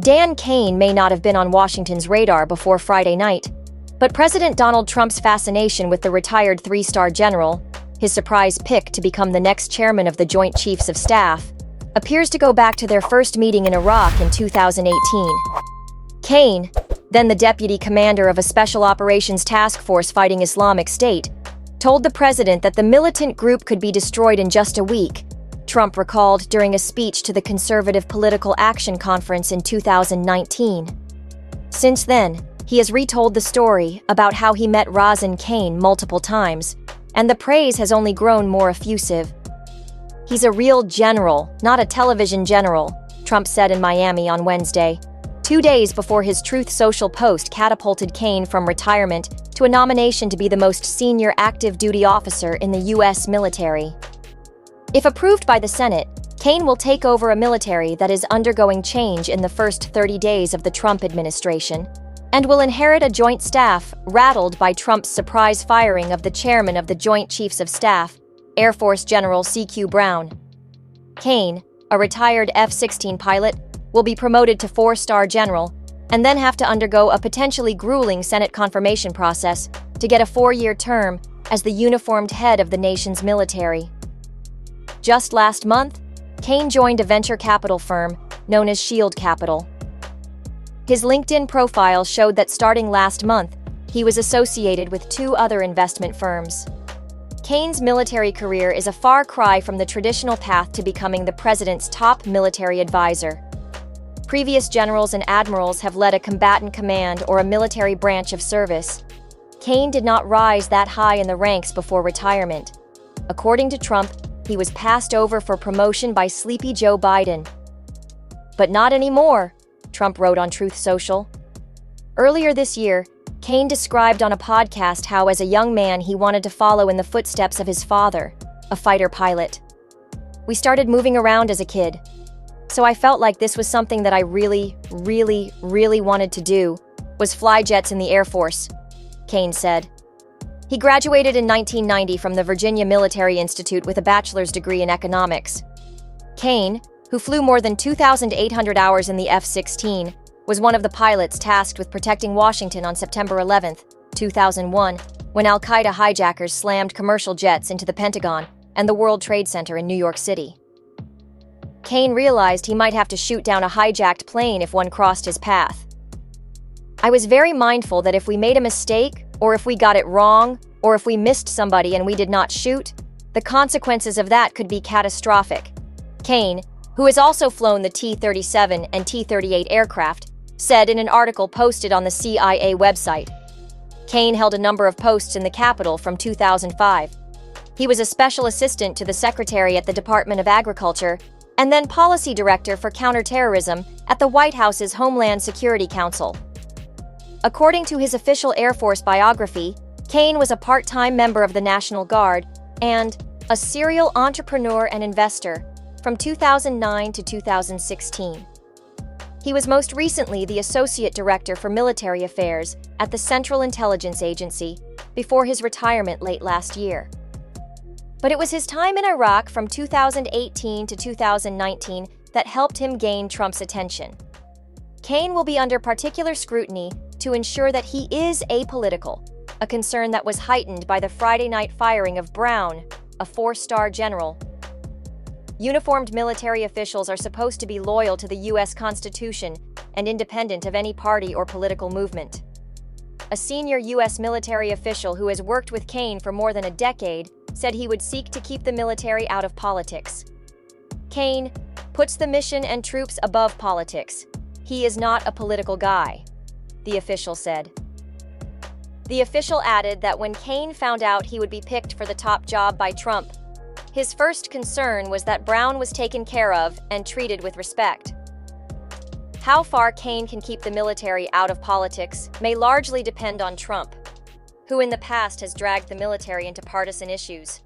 Dan Caine may not have been on Washington's radar before Friday night, but President Donald Trump's fascination with the retired three-star general, his surprise pick to become the next chairman of the Joint Chiefs of Staff, appears to go back to their first meeting in Iraq in 2018. Caine, then the deputy commander of a special operations task force fighting Islamic State, told the president that the militant group could be destroyed in just a week, Trump recalled during a speech to the Conservative Political Action Conference in 2019. Since then, he has retold the story about how he met Razin Caine multiple times, and the praise has only grown more effusive. "He's a real general, not a television general," Trump said in Miami on Wednesday, 2 days before his Truth Social post catapulted Caine from retirement to a nomination to be the most senior active duty officer in the U.S. military. If approved by the Senate, Caine will take over a military that is undergoing change in the first 30 days of the Trump administration, and will inherit a joint staff rattled by Trump's surprise firing of the chairman of the Joint Chiefs of Staff, Air Force General C.Q. Brown. Caine, a retired F-16 pilot, will be promoted to four-star general and then have to undergo a potentially grueling Senate confirmation process to get a 4-year term as the uniformed head of the nation's military. Just last month, Caine joined a venture capital firm known as Shield Capital. His LinkedIn profile showed that starting last month, he was associated with 2 other investment firms. Caine's military career is a far cry from the traditional path to becoming the president's top military advisor. Previous generals and admirals have led a combatant command or a military branch of service. Caine did not rise that high in the ranks before retirement. According to Trump, he was passed over for promotion by sleepy Joe Biden. But not anymore, Trump wrote on Truth Social. Earlier this year, Caine described on a podcast how as a young man he wanted to follow in the footsteps of his father, a fighter pilot. "We started moving around as a kid, so I felt like this was something that I really wanted to do, was fly jets in the Air Force," Caine said. He graduated in 1990 from the Virginia Military Institute with a bachelor's degree in economics. Caine, who flew more than 2,800 hours in the F-16, was one of the pilots tasked with protecting Washington on September 11, 2001, when al-Qaeda hijackers slammed commercial jets into the Pentagon and the World Trade Center in New York City. Caine realized he might have to shoot down a hijacked plane if one crossed his path. "I was very mindful that if we made a mistake, or if we got it wrong, or if we missed somebody and we did not shoot, the consequences of that could be catastrophic," Caine, who has also flown the T-37 and T-38 aircraft, said in an article posted on the CIA website. Caine held a number of posts in the Capitol from 2005. He was a special assistant to the secretary at the Department of Agriculture and then policy director for counterterrorism at the White House's Homeland Security Council. According to his official Air Force biography, Caine was a part-time member of the National Guard and a serial entrepreneur and investor from 2009 to 2016. He was most recently the Associate Director for Military Affairs at the Central Intelligence Agency before his retirement late last year. But it was his time in Iraq from 2018 to 2019 that helped him gain Trump's attention. Caine will be under particular scrutiny to ensure that he is apolitical, a concern that was heightened by the Friday night firing of Brown, a 4-star general. Uniformed military officials are supposed to be loyal to the U.S. Constitution and independent of any party or political movement. A senior U.S. military official who has worked with Caine for more than a decade said he would seek to keep the military out of politics. Caine puts the mission and troops above politics. "He is not a political guy," the official said. The official added that when Caine found out he would be picked for the top job by Trump, his first concern was that Brown was taken care of and treated with respect. How far Caine can keep the military out of politics may largely depend on Trump, who in the past has dragged the military into partisan issues.